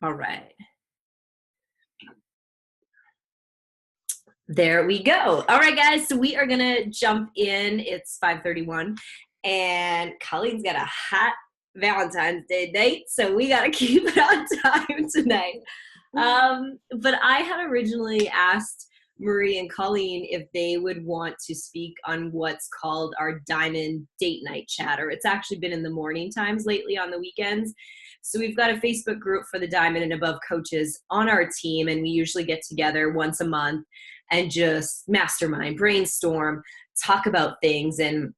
All right. There we go. All right, guys. So we are going to jump in. It's 5:31 and Colleen's got a hot Valentine's Day date. So we got to keep it on time tonight. But I had originally asked Marie and Colleen if they would want to speak on what's called our Diamond Date Night Chatter. It's actually been in the morning times lately on the weekends. So we've got a Facebook group for the Diamond and Above coaches on our team, and we usually get together once a month and just mastermind, brainstorm, talk about things. And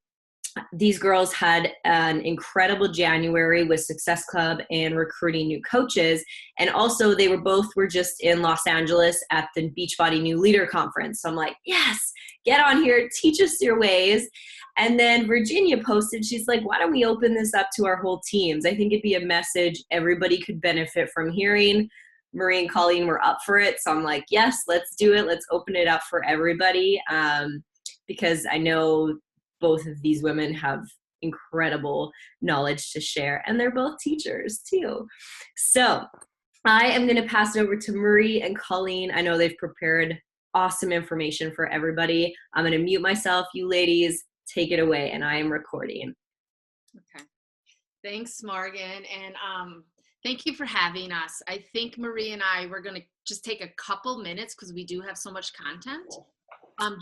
these girls had an incredible January with Success Club and recruiting new coaches. And also they were just in Los Angeles at the Beachbody New Leader Conference. So I'm like, yes, get on here, teach us your ways. And then Virginia posted, she's like, why don't we open this up to our whole teams? I think it'd be a message everybody could benefit from hearing. Marie and Colleen were up for it. So I'm like, yes, let's do it. Let's open it up for everybody. Because I know both of these women have incredible knowledge to share, and they're both teachers too. So I am going to pass it over to Marie and Colleen. I know they've prepared awesome information for everybody. I'm going to mute myself. You ladies, take it away, and I am recording. Okay. Thanks, Morgan. And thank you for having us. I think Marie and I, we're going to just take a couple minutes because we do have so much content.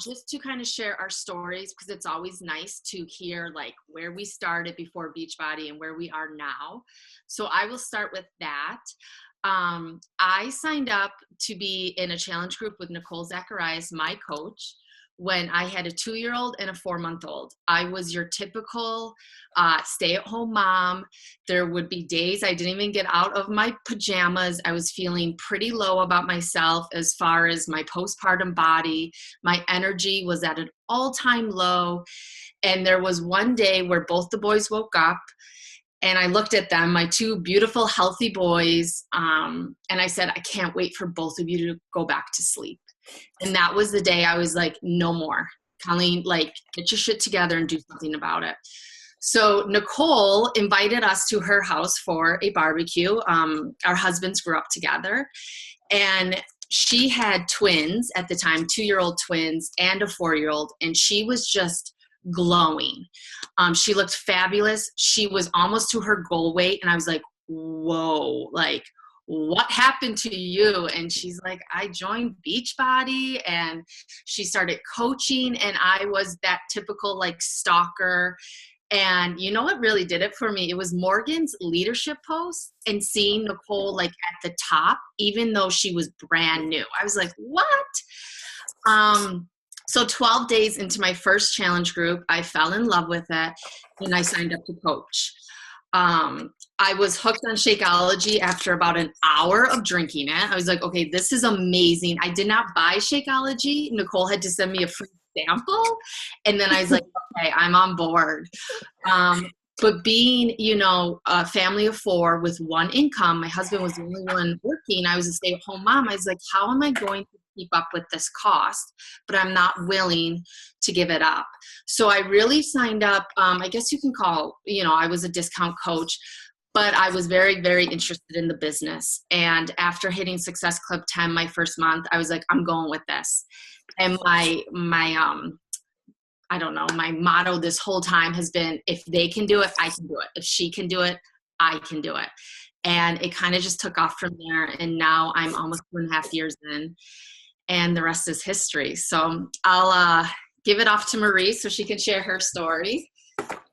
Just to kind of share our stories, because it's always nice to hear like where we started before Beachbody and where we are now. So I will start with that. I signed up to be in a challenge group with Nicole Zacharias, my coach, when I had a 2-year-old and a 4-month-old. I was your typical stay-at-home mom. There would be days I didn't even get out of my pajamas. I was feeling pretty low about myself as far as my postpartum body. My energy was at an all-time low. And there was one day where both the boys woke up, and I looked at them, my 2 beautiful, healthy boys, and I said, I can't wait for both of you to go back to sleep. And that was the day I was like, no more. Colleen, like, get your shit together and do something about it. So Nicole invited us to her house for a barbecue. Our husbands grew up together, and she had twins at the time, 2-year-old twins and a 4-year-old, and she was just glowing. She looked fabulous. She was almost to her goal weight, and I was like, whoa, like, what happened to you? And she's like, I joined Beachbody, and she started coaching, and I was that typical like stalker. And you know what really did it for me? It was Morgan's leadership post and seeing Nicole like at the top, even though she was brand new. I was like, what? So 12 days into my first challenge group, I fell in love with it, and I signed up to coach. I was hooked on Shakeology after about an hour of drinking it. I was like, okay, this is amazing. I did not buy Shakeology. Nicole had to send me a free sample. And then I was like, okay, I'm on board. But being, a family of 4 with 1 income, my husband was the only one working. I was a stay-at-home mom. I was like, how am I going to keep up with this cost? But I'm not willing to give it up. So I really signed up. I guess you can call, I was a discount coach, but I was very, very interested in the business. And after hitting Success Club 10 my first month, I was like, I'm going with this. And my motto this whole time has been, if they can do it, I can do it. If she can do it, I can do it. And it kind of just took off from there. And now I'm almost 2.5 years in, and the rest is history. So I'll give it off to Marie so she can share her story.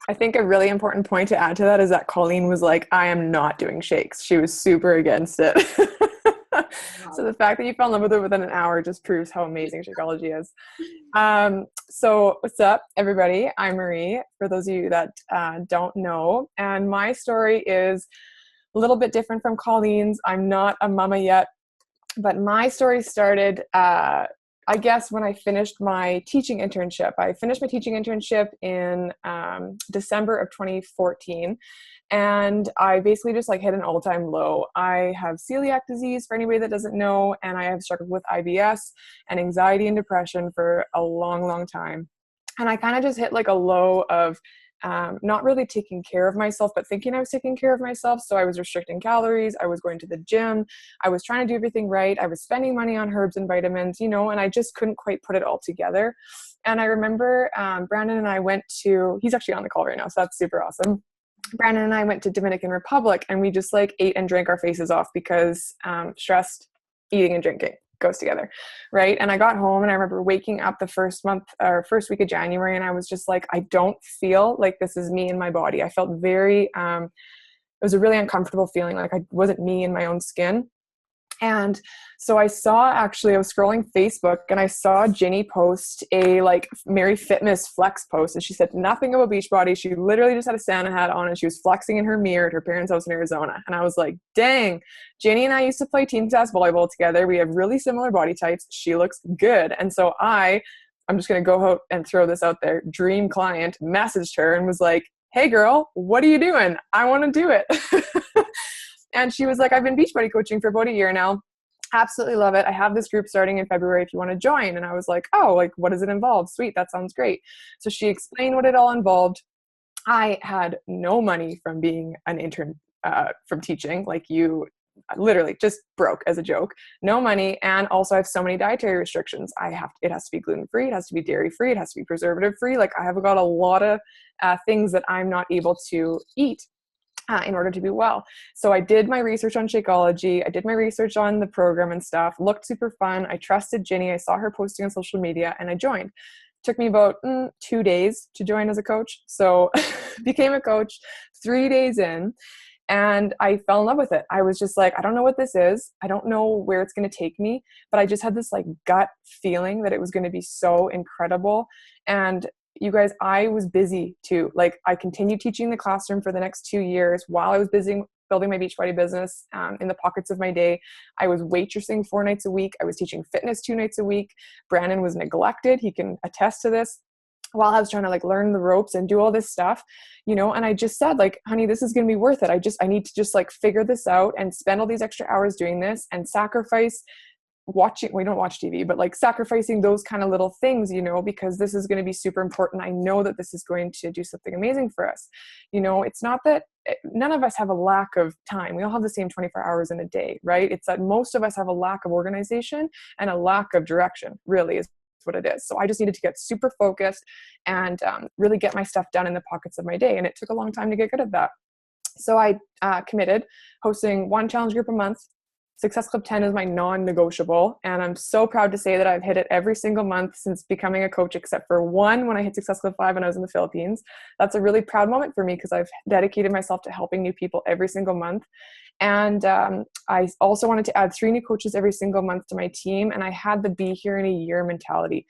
I think a really important point to add to that is that Colleen was like, I am not doing shakes. She was super against it. So the fact that you fell in love with it within an hour just proves how amazing Shakeology is. So what's up, everybody? I'm Marie, for those of you that don't know. And my story is a little bit different from Colleen's. I'm not a mama yet, but my story started, I guess, when I finished my teaching internship. I finished my teaching internship in December of 2014. And I basically just like hit an all-time low. I have celiac disease, for anybody that doesn't know, and I have struggled with IBS and anxiety and depression for a long, long time. And I kind of just hit like a low of not really taking care of myself, but thinking I was taking care of myself. So I was restricting calories. I was going to the gym. I was trying to do everything right. I was spending money on herbs and vitamins, and I just couldn't quite put it all together. And I remember Brandon and I went to, he's actually on the call right now, so that's super awesome. Brandon and I went to Dominican Republic, and we just ate and drank our faces off because stressed eating and drinking goes together, right? And I got home, and I remember waking up the first week of January, and I was just like, I don't feel like this is me in my body. I felt very, it was a really uncomfortable feeling, like I wasn't me in my own skin. And so I was scrolling Facebook, and I saw Ginny post a Mary Fitness flex post, and she said nothing about Beachbody. She literally just had a Santa hat on, and she was flexing in her mirror at her parents' house in Arizona. And I was like, dang, Ginny and I used to play team SAS volleyball together. We have really similar body types. She looks good. And so I'm just going to go out and throw this out there. Dream client messaged her and was like, hey girl, what are you doing? I want to do it. And she was like, I've been Beachbody coaching for about a year now. Absolutely love it. I have this group starting in February if you want to join. And I was like, oh, what does it involve? Sweet. That sounds great. So she explained what it all involved. I had no money from being an intern, from teaching. You literally just broke as a joke. No money. And also I have so many dietary restrictions. It has to be gluten-free. It has to be dairy-free. It has to be preservative-free. I have got a lot of things that I'm not able to eat in order to be well. So I did my research on Shakeology. I did my research on the program and stuff. Looked super fun. I trusted Ginny. I saw her posting on social media, and I joined. Took me about 2 days to join as a coach. So became a coach 3 days in, and I fell in love with it. I was just like, I don't know what this is. I don't know where it's going to take me, but I just had this gut feeling that it was going to be so incredible. And you guys, I was busy too. I continued teaching the classroom for the next 2 years while I was busy building my Beachbody business. In the pockets of my day, I was waitressing 4 nights a week. I was teaching fitness 2 nights a week. Brandon was neglected. He can attest to this. While I was trying to learn the ropes and do all this stuff, and I just said, honey, this is going to be worth it. I need to just figure this out and spend all these extra hours doing this and sacrifice watching, we don't watch TV, but sacrificing those kind of little things, because this is going to be super important. I know that this is going to do something amazing for us. It's not that none of us have a lack of time. We all have the same 24 hours in a day, right? It's that most of us have a lack of organization and a lack of direction, really is what it is. So I just needed to get super focused and really get my stuff done in the pockets of my day. And it took a long time to get good at that. So I committed hosting 1 challenge group a month. Success Club 10 is my non-negotiable, and I'm so proud to say that I've hit it every single month since becoming a coach, except for one when I hit Success Club 5 when I was in the Philippines. That's a really proud moment for me because I've dedicated myself to helping new people every single month. And I also wanted to add 3 new coaches every single month to my team, and I had the be here in a year mentality.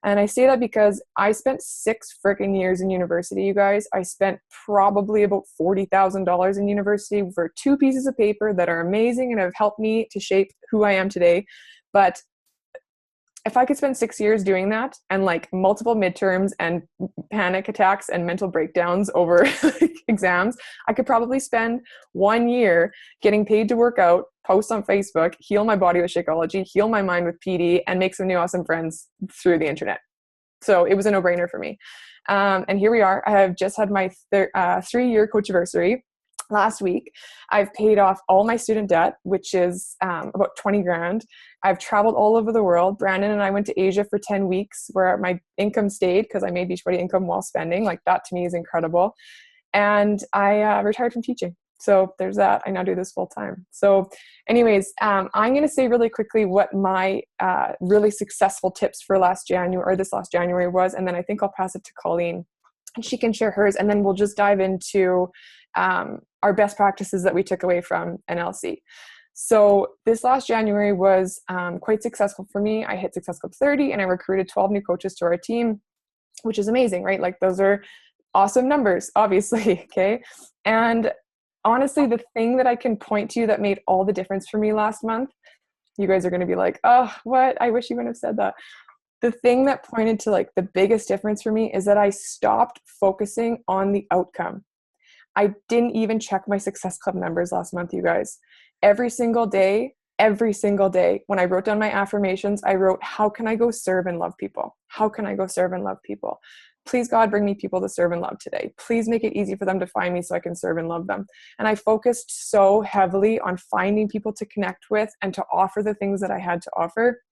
And I say that because I spent 6 freaking years in university, you guys. I spent probably about $40,000 in university for 2 pieces of paper that are amazing and have helped me to shape who I am today. But if I could spend 6 years doing that and multiple midterms and panic attacks and mental breakdowns over exams, I could probably spend 1 year getting paid to work out, post on Facebook, heal my body with Shakeology, heal my mind with PD, and make some new awesome friends through the internet. So it was a no-brainer for me. And here we are. I have just had my 3-year coach anniversary last week. I've paid off all my student debt, which is about 20 grand. I've traveled all over the world. Brandon and I went to Asia for 10 weeks where my income stayed because I made Beachbody income while spending. That to me is incredible. And I retired from teaching. So there's that. I now do this full time. So anyways, I'm going to say really quickly what my really successful tips for this last January was. And then I think I'll pass it to Colleen and she can share hers. And then we'll just dive into our best practices that we took away from NLC. So this last January was quite successful for me. I hit Success Club 30 and I recruited 12 new coaches to our team, which is amazing, right? Those are awesome numbers, obviously. Okay. And honestly, the thing that I can point to that made all the difference for me last month, you guys are going to be like, oh, what? I wish you wouldn't have said that. The thing that pointed to the biggest difference for me is that I stopped focusing on the outcome. I didn't even check my Success Club numbers last month, you guys. Every single day, when I wrote down my affirmations, I wrote, how can I go serve and love people? How can I go serve and love people? please God, bring me people to serve and love today. Please make it easy for them to find me so I can serve and love them. And I focused so heavily on finding people to connect with and to offer the things that I had to offer.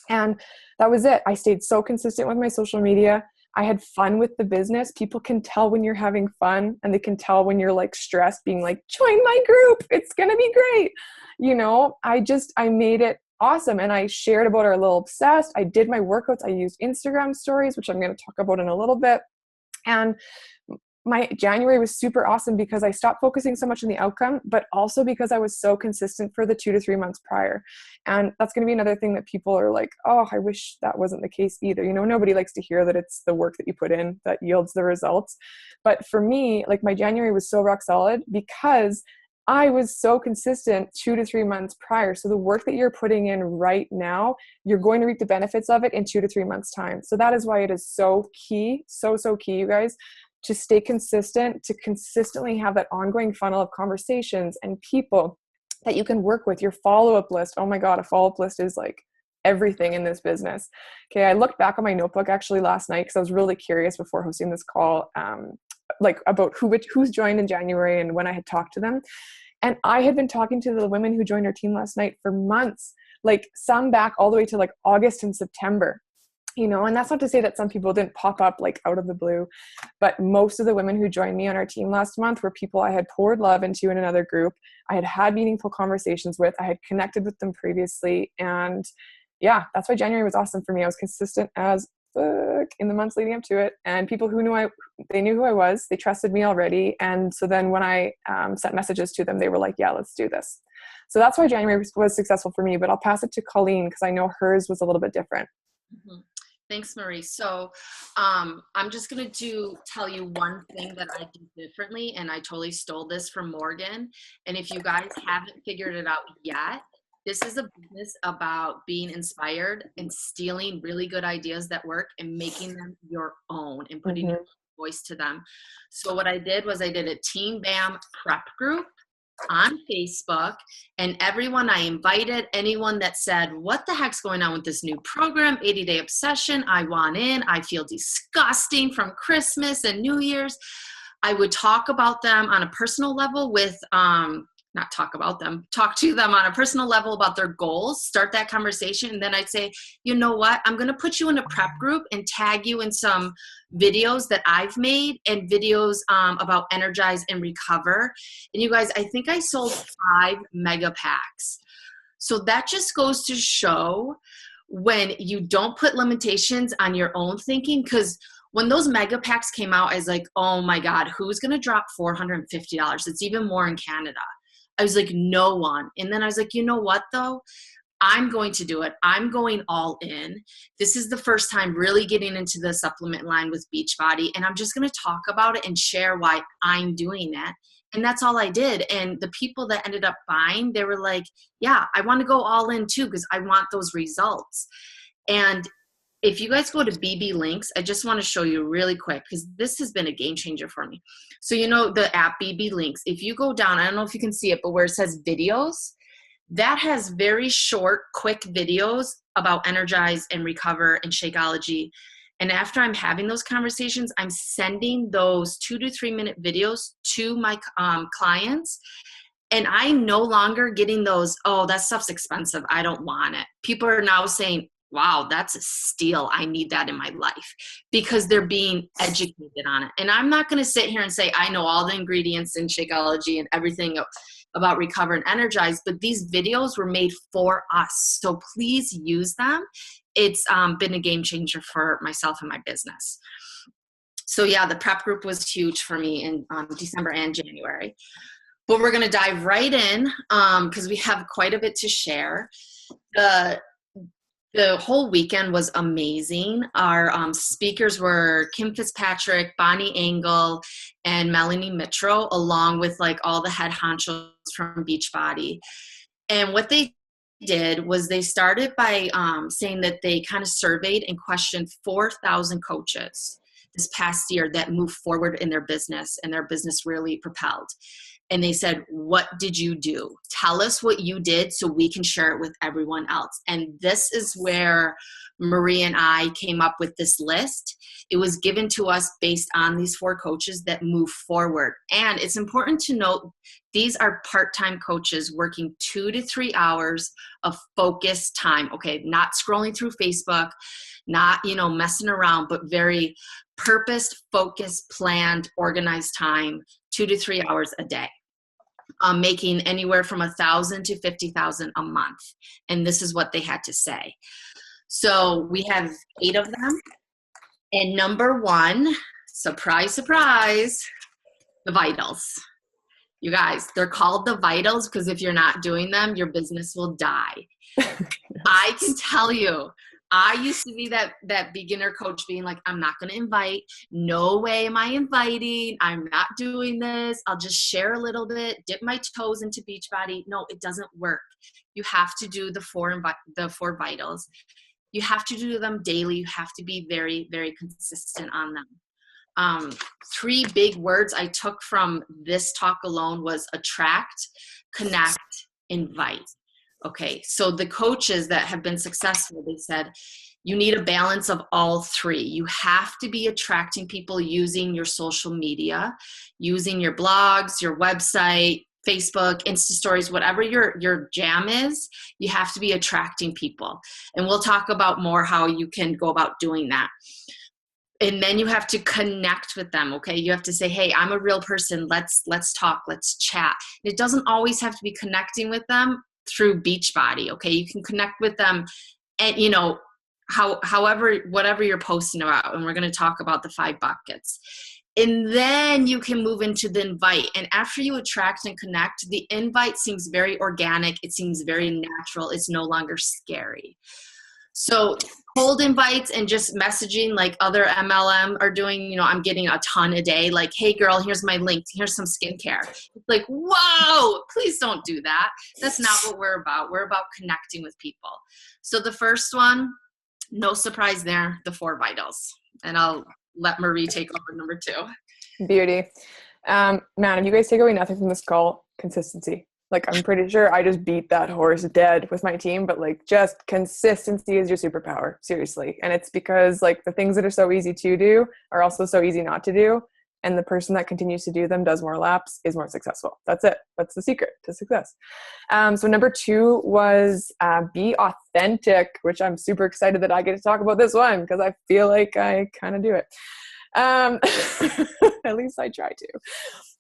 And that was it. I stayed so consistent with my social media. I had fun with the business. People can tell when you're having fun, and they can tell when you're like stressed, being like, join my group. It's going to be great. You know, I made it awesome. And I shared about our Little Obsessed. I did my workouts. I used Instagram stories, which I'm going to talk about in a little bit. And my January was super awesome because I stopped focusing so much on the outcome, but also because I was so consistent for the 2 to 3 months prior. And that's going to be another thing that people are like, oh, I wish that wasn't the case either. You know, nobody likes to hear that it's the work that you put in that yields the results. But for me, like my January was so rock solid because I was so consistent 2 to 3 months prior. So the work that you're putting in right now, you're going to reap the benefits of it in 2 to 3 months time. So that is why it is so key, so key, you guys, to stay consistent, to consistently have that ongoing funnel of conversations and people that you can work with. Your follow-up list. Oh my God, a follow-up list is like everything in this business. Okay. I looked back on my notebook actually last night because I was really curious before hosting this call, like about who's joined in January and when I had talked to them. And I had been talking to the women who joined our team last night for months, like some back all the way to like August and September. You know, and that's not to say that some people didn't pop up like out of the blue, but most of the women who joined me on our team last month were people I had poured love into in another group. I had meaningful conversations with, I had connected with them previously. And yeah, that's why January was awesome for me. I was consistent as fuck in the months leading up to it. And people who they knew who I was, they trusted me already. And so then when I sent messages to them, they were like, yeah, let's do this. So that's why January was successful for me, but I'll pass it to Colleen because I know hers was a little bit different. Mm-hmm. Thanks, Marie. So I'm just going to tell you one thing that I do differently, and I totally stole this from Morgan. And if you guys haven't figured it out yet, this is a business about being inspired and stealing really good ideas that work and making them your own and putting your voice to them. So what I did was I did a Team BAM prep group on Facebook, and everyone I invited, anyone that said, what the heck's going on with this new program, 80-Day Obsession, I want in, I feel disgusting from Christmas and New Year's. I would talk about them on a personal level with, talk to them on a personal level about their goals, start that conversation. And then I'd say, you know what, I'm going to put you in a prep group and tag you in some videos that I've made and videos about Energize and Recover. And you guys, I think I sold 5 mega packs. So that just goes to show when you don't put limitations on your own thinking, because when those mega packs came out, I was like, oh my God, who's going to drop $450? It's even more in Canada. I was like, no one. And then I was like, you know what though? I'm going to do it. I'm going all in. This is the first time really getting into the supplement line with Beachbody. And I'm just going to talk about it and share why I'm doing it. And that's all I did. And the people that ended up buying, they were like, yeah, I want to go all in too, because I want those results. And if you guys go to BB Links, I just want to show you really quick because this has been a game changer for me. So you know the app BB Links, if you go down, I don't know if you can see it, but where it says videos, that has very short, quick videos about Energize and Recover and Shakeology. And after I'm having those conversations, I'm sending those 2 to 3 minute videos to my clients. And I'm no longer getting those, oh, that stuff's expensive, I don't want it. People are now saying, wow, that's a steal. I need that in my life, because they're being educated on it. And I'm not going to sit here and say, I know all the ingredients in Shakeology and everything about Recover and Energize, but these videos were made for us. So please use them. It's been a game changer for myself and my business. So yeah, the prep group was huge for me in December and January. But we're going to dive right in because we have quite a bit to share. The whole weekend was amazing. Our speakers were Kim Fitzpatrick, Bonnie Engel, and Melanie Mitro, along with like all the head honchos from Beachbody. And what they did was they started by saying that they kind of surveyed and questioned 4,000 coaches this past year that moved forward in their business, and their business really propelled. And they said, what did you do? Tell us what you did so we can share it with everyone else. And this is where Marie and I came up with this list. It was given to us based on these 4 coaches that move forward. And it's important to note, these are part-time coaches working 2 to 3 hours of focused time. Okay, not scrolling through Facebook, not, messing around, but very purposed, focused, planned, organized time, 2 to 3 hours a day. Making anywhere from $1,000 to $50,000 a month. And this is what they had to say. So we have 8 of them. And number 1, surprise, surprise, the vitals. You guys, they're called the vitals because if you're not doing them, your business will die. I can tell you, I used to be that beginner coach being like, I'm not going to invite. No way am I inviting. I'm not doing this. I'll just share a little bit, dip my toes into Beachbody. No, it doesn't work. You have to do the 4 vitals. You have to do them daily. You have to be very, very consistent on them. 3 big words I took from this talk alone was attract, connect, invite. Okay, so the coaches that have been successful, they said, you need a balance of all 3. You have to be attracting people using your social media, using your blogs, your website, Facebook, Insta stories, whatever your jam is, you have to be attracting people. And we'll talk about more how you can go about doing that. And then you have to connect with them, okay? You have to say, hey, I'm a real person. Let's talk, let's chat. It doesn't always have to be connecting with them through Beachbody, okay? You can connect with them and, however, whatever you're posting about. And we're going to talk about the 5 buckets. And then you can move into the invite. And after you attract and connect, the invite seems very organic. It seems very natural. It's no longer scary. So cold invites and just messaging like other MLM are doing, I'm getting a ton a day. Like, hey girl, here's my link. Here's some skincare. It's like, whoa, please don't do that. That's not what we're about. We're about connecting with people. So the first one, no surprise there, the 4 vitals. And I'll let Marie take over number 2. Beauty. Man, if you guys take away nothing from this call, consistency. Like, I'm pretty sure I just beat that horse dead with my team, but like, just consistency is your superpower, seriously. And it's because like the things that are so easy to do are also so easy not to do. And the person that continues to do them, does more laps, is more successful. That's it. That's the secret to success. So number 2 was be authentic, which I'm super excited that I get to talk about this one because I feel like I kind of do it. At least I try to.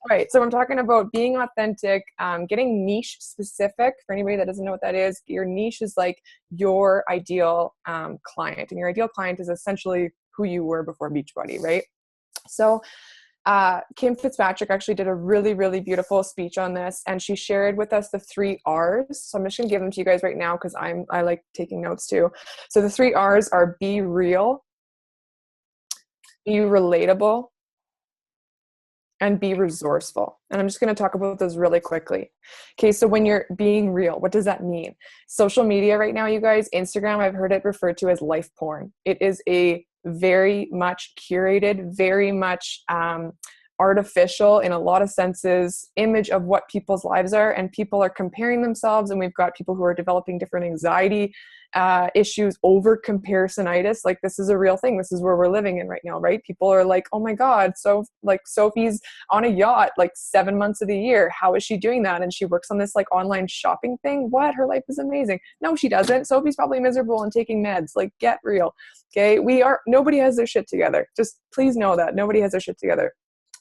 All right. So I'm talking about being authentic, getting niche specific. For anybody that doesn't know what that is, your niche is like your ideal client, and your ideal client is essentially who you were before Beachbody, right? So Kim Fitzpatrick actually did a really, really beautiful speech on this, and she shared with us the 3 R's. So I'm just going to give them to you guys right now because I like taking notes too. So the 3 R's are be real, be relatable, and be resourceful. And I'm just going to talk about those really quickly. Okay, so when you're being real, what does that mean? Social media right now, you guys, Instagram, I've heard it referred to as life porn. It is a very much curated, very much artificial in a lot of senses image of what people's lives are, and people are comparing themselves, and we've got people who are developing different anxiety issues over comparisonitis. Like, this is a real thing. This is where we're living in right now, right? People are like, oh my God, so like Sophie's on a yacht like 7 months of the year. How is she doing that? And she works on this like online shopping thing. What? Her life is amazing. No, she doesn't. Sophie's probably miserable and taking meds. Like, get real. Okay. Nobody has their shit together. Just please know that nobody has their shit together.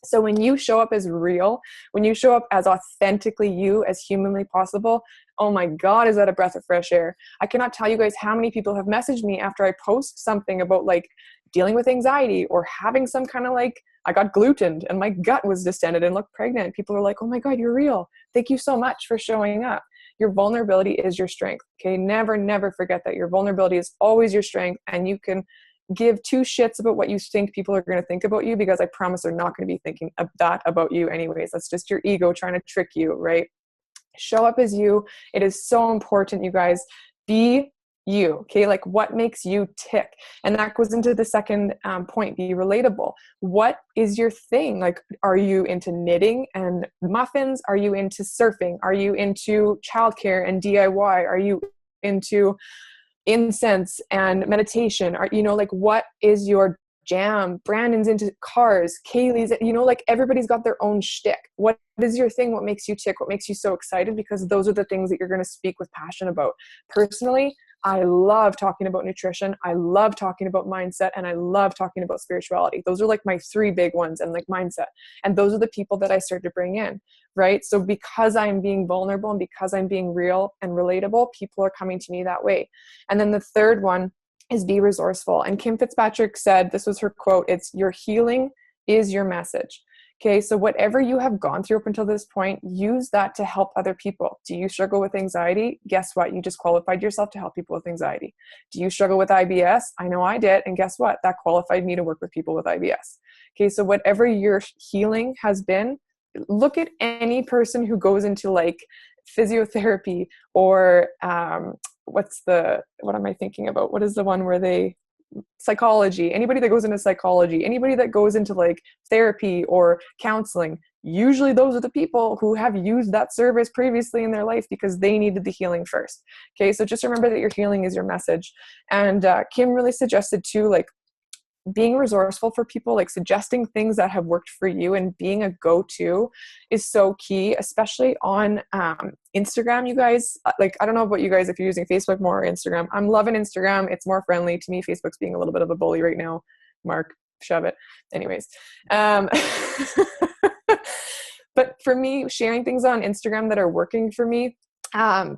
So when you show up as real, when you show up as authentically you, as humanly possible, oh my God, is that a breath of fresh air? I cannot tell you guys how many people have messaged me after I post something about like dealing with anxiety or having some kind of like, I got glutened and my gut was distended and looked pregnant. People are like, oh my God, you're real. Thank you so much for showing up. Your vulnerability is your strength. Okay. Never, never forget that your vulnerability is always your strength, and you can give 2 shits about what you think people are going to think about you, because I promise they're not going to be thinking of that about you anyways. That's just your ego trying to trick you, right? Show up as you. It is so important, you guys. Be you, okay? Like, what makes you tick? And that goes into the second point, be relatable. What is your thing? Like, are you into knitting and muffins? Are you into surfing? Are you into childcare and DIY? Are you into incense and meditation? Are, you know, like what is your jam? Brandon's into cars, Kaylee's, you know, like everybody's got their own shtick. What is your thing? What makes you tick? What makes you so excited? Because those are the things that you're going to speak with passion about. Personally, I love talking about nutrition. I love talking about mindset, and I love talking about spirituality. Those are like my 3 big ones, and like mindset. And those are the people that I start to bring in, right? So because I'm being vulnerable and because I'm being real and relatable, people are coming to me that way. And then the third one is be resourceful. And Kim Fitzpatrick said, this was her quote, it's your healing is your message. Okay, so whatever you have gone through up until this point, use that to help other people. Do you struggle with anxiety? Guess what? You just qualified yourself to help people with anxiety. Do you struggle with IBS? I know I did. And guess what? That qualified me to work with people with IBS. Okay, so whatever your healing has been, look at any person who goes into like physiotherapy or what am I thinking about? What is the one where psychology, anybody that goes into psychology, anybody that goes into like therapy or counseling, usually those are the people who have used that service previously in their life because they needed the healing first. Okay, so just remember that your healing is your message. And Kim really suggested too, like being resourceful for people, like suggesting things that have worked for you and being a go-to is so key, especially on Instagram, you guys. Like, I don't know about you guys if you're using Facebook more or Instagram. I'm loving Instagram. It's more friendly to me. Facebook's being a little bit of a bully right now. Mark, shove it. Anyways. But for me, sharing things on Instagram that are working for me,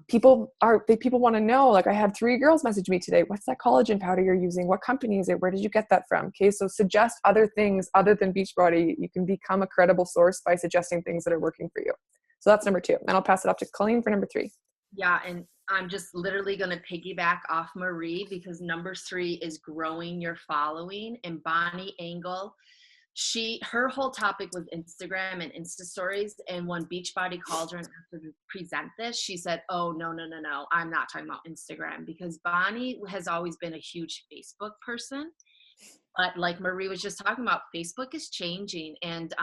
people want to know, like I had 3 girls message me today, what's that collagen powder you're using? What company is it? Where did you get that from? Okay, so suggest other things other than Beachbody. You can become a credible source by suggesting things that are working for you. So that's number 2. And I'll pass it off to Colleen for number 3. Yeah, and I'm just literally going to piggyback off Marie because number 3 is growing your following. And Bonnie Engel, her whole topic was Instagram and Insta stories. And when Beachbody called her and asked her to present this, she said, oh, no, I'm not talking about Instagram, because Bonnie has always been a huge Facebook person. But like Marie was just talking about, Facebook is changing, and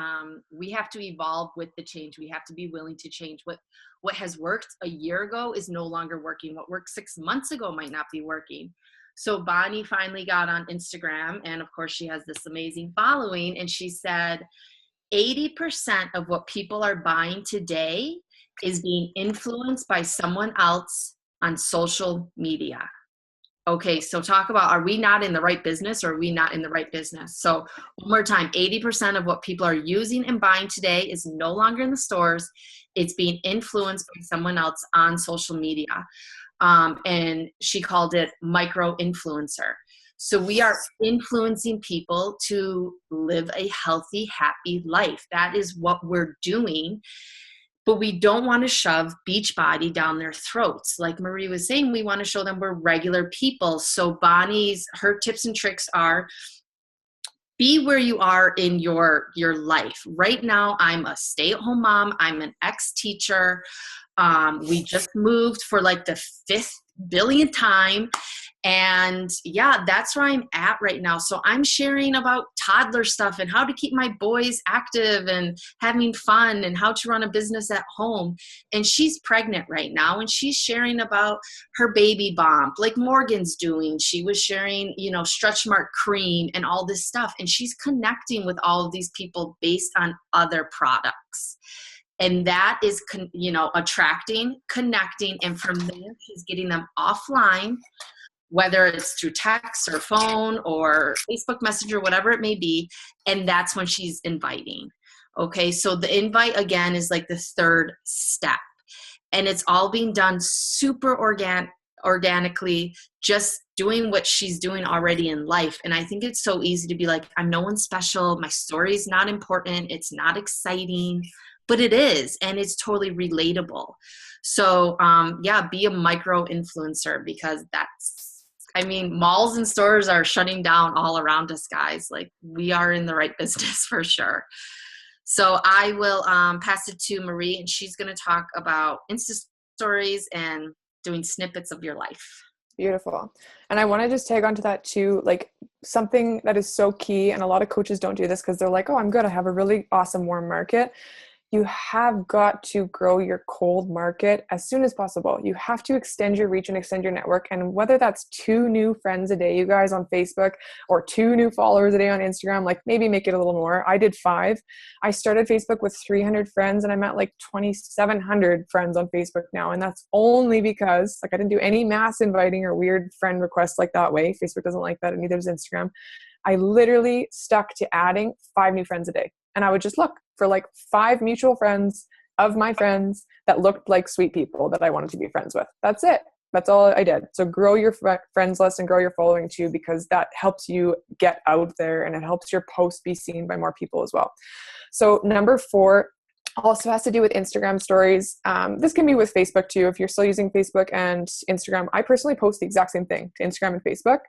we have to evolve with the change. We have to be willing to change. What has worked a year ago is no longer working. What worked 6 months ago might not be working. So Bonnie finally got on Instagram, and of course she has this amazing following, and she said 80% of what people are buying today is being influenced by someone else on social media. Okay, so talk about, are we not in the right business, or are we not in the right business? So one more time, 80% of what people are using and buying today is no longer in the stores. It's being influenced by someone else on social media. And she called it micro influencer. So we are influencing people to live a healthy, happy life. That is what we're doing. But we don't want to shove Beachbody down their throats. Like Marie was saying, we want to show them we're regular people. So her tips and tricks are, be where you are in your life. Right now, I'm a stay-at-home mom. I'm an ex-teacher. We just moved for like the 5th billionth time. And yeah, that's where I'm at right now. So I'm sharing about toddler stuff and how to keep my boys active and having fun and how to run a business at home. And she's pregnant right now, and she's sharing about her baby bump like Morgan's doing. She was sharing, stretch mark cream and all this stuff. And she's connecting with all of these people based on other products. And that is, attracting, connecting. And from there, she's getting them offline, whether it's through text or phone or Facebook Messenger, whatever it may be. And that's when she's inviting. Okay, so the invite, again, is like the 3rd step. And it's all being done super organically, just doing what she's doing already in life. And I think it's so easy to be like, I'm no one special. My story's not important. It's not exciting. But it is, and it's totally relatable. So be a micro influencer, because malls and stores are shutting down all around us, guys. Like, we are in the right business for sure. So I will pass it to Marie, and she's going to talk about Insta stories and doing snippets of your life. Beautiful. And I want to just tag onto that too, like something that is so key. And a lot of coaches don't do this because they're like, oh, I'm good. I have a really awesome warm market. you have got to grow your cold market as soon as possible. You have to extend your reach and extend your network. And whether that's 2 new friends a day, you guys, on Facebook, or 2 new followers a day on Instagram, like maybe make it a little more. I did 5. I started Facebook with 300 friends and I'm at like 2,700 friends on Facebook now. And that's only because like I didn't do any mass inviting or weird friend requests like that way. Facebook doesn't like that, and neither does Instagram. I literally stuck to adding 5 new friends a day. And I would just look for like 5 mutual friends of my friends that looked like sweet people that I wanted to be friends with. That's it. That's all I did. So grow your friends list and grow your following too, because that helps you get out there and it helps your posts be seen by more people as well. So number 4 also has to do with Instagram stories. This can be with Facebook too. If you're still using Facebook and Instagram, I personally post the exact same thing to Instagram and Facebook.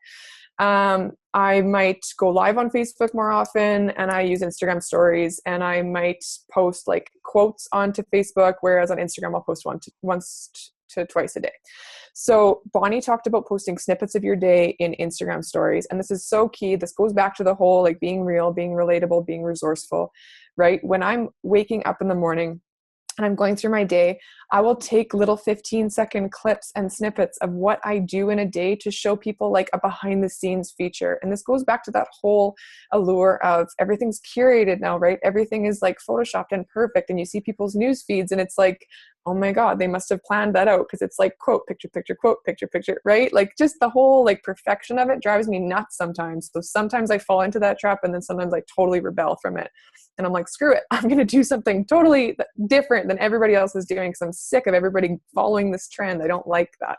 I might go live on Facebook more often, and I use Instagram stories, and I might post like quotes onto Facebook, whereas on Instagram I'll post once to twice a day. So Bonnie talked about posting snippets of your day in Instagram stories, and this is so key. This goes back to the whole like being real, being relatable, being resourceful, right? When I'm waking up in the morning and I'm going through my day, I will take little 15-second clips and snippets of what I do in a day to show people like a behind the scenes feature. And this goes back to that whole allure of everything's curated now, right? Everything is like photoshopped and perfect. And you see people's news feeds and it's like, oh my God, they must have planned that out, because it's like quote, picture, picture, quote, picture, picture, right? Like just the whole like perfection of it drives me nuts sometimes. So sometimes I fall into that trap, and then sometimes I totally rebel from it. And I'm like, screw it. I'm going to do something totally different than everybody else is doing, because I'm sick of everybody following this trend. I don't like that.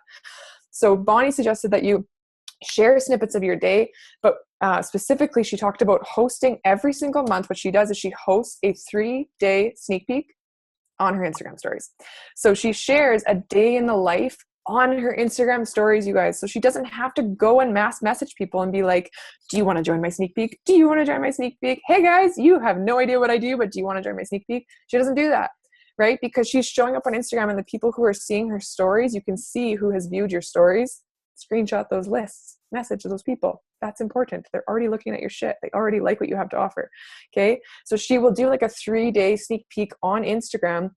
So Bonnie suggested that you share snippets of your day, but specifically she talked about hosting every single month. What she does is she hosts a 3-day sneak peek on her Instagram stories. So she shares a day in the life on her Instagram stories, you guys. So she doesn't have to go and mass message people and be like, do you want to join my sneak peek? Do you want to join my sneak peek? Hey guys, you have no idea what I do, but do you want to join my sneak peek? She doesn't do that, right? Because she's showing up on Instagram, and the people who are seeing her stories, you can see who has viewed your stories, screenshot those lists, message those people. That's important. They're already looking at your shit. They already like what you have to offer. Okay. So she will do like a 3-day sneak peek on Instagram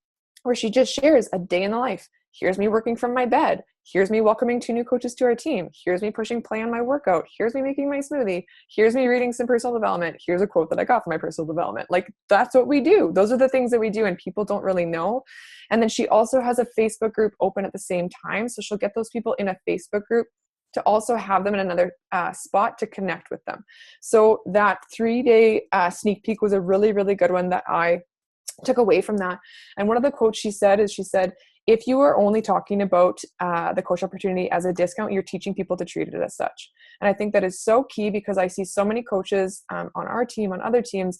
where she just shares a day in the life. Here's me working from my bed. Here's me welcoming 2 new coaches to our team. Here's me pushing play on my workout. Here's me making my smoothie. Here's me reading some personal development. Here's a quote that I got from my personal development. Like that's what we do. Those are the things that we do, and people don't really know. And then she also has a Facebook group open at the same time. So she'll get those people in a Facebook group to also have them in another spot to connect with them. So that 3-day sneak peek was a really, really good one that I took away from that. And one of the quotes she said, if you are only talking about the coach opportunity as a discount, you're teaching people to treat it as such. And I think that is so key, because I see so many coaches on our team, on other teams,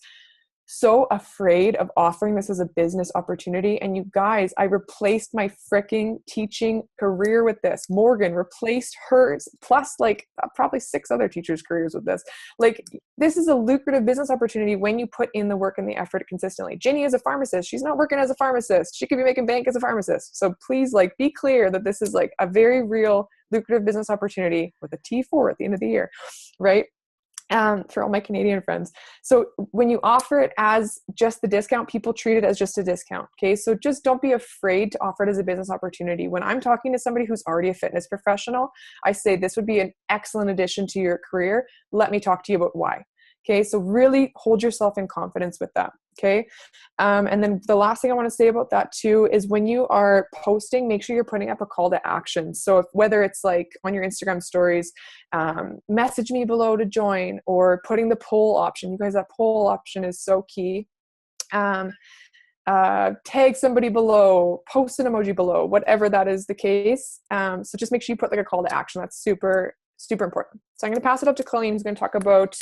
so afraid of offering this as a business opportunity. And you guys, I replaced my freaking teaching career with this. Morgan replaced hers, plus like probably 6 other teachers' careers with this. Like this is a lucrative business opportunity when you put in the work and the effort consistently. Ginny is a pharmacist. She's not working as a pharmacist. She could be making bank as a pharmacist. So please like be clear that this is like a very real lucrative business opportunity with a T4 at the end of the year, right? For all my Canadian friends. So when you offer it as just the discount, people treat it as just a discount. Okay. So just don't be afraid to offer it as a business opportunity. When I'm talking to somebody who's already a fitness professional, I say, this would be an excellent addition to your career. Let me talk to you about why. Okay. So really hold yourself in confidence with that. Okay. And then the last thing I want to say about that too is when you are posting, make sure you're putting up a call to action. So whether it's like on your Instagram stories, message me below to join, or putting the poll option. You guys, that poll option is so key. Tag somebody below, post an emoji below, whatever that is the case. So just make sure you put like a call to action. That's super, super important. So I'm going to pass it up to Colleen, who's going to talk about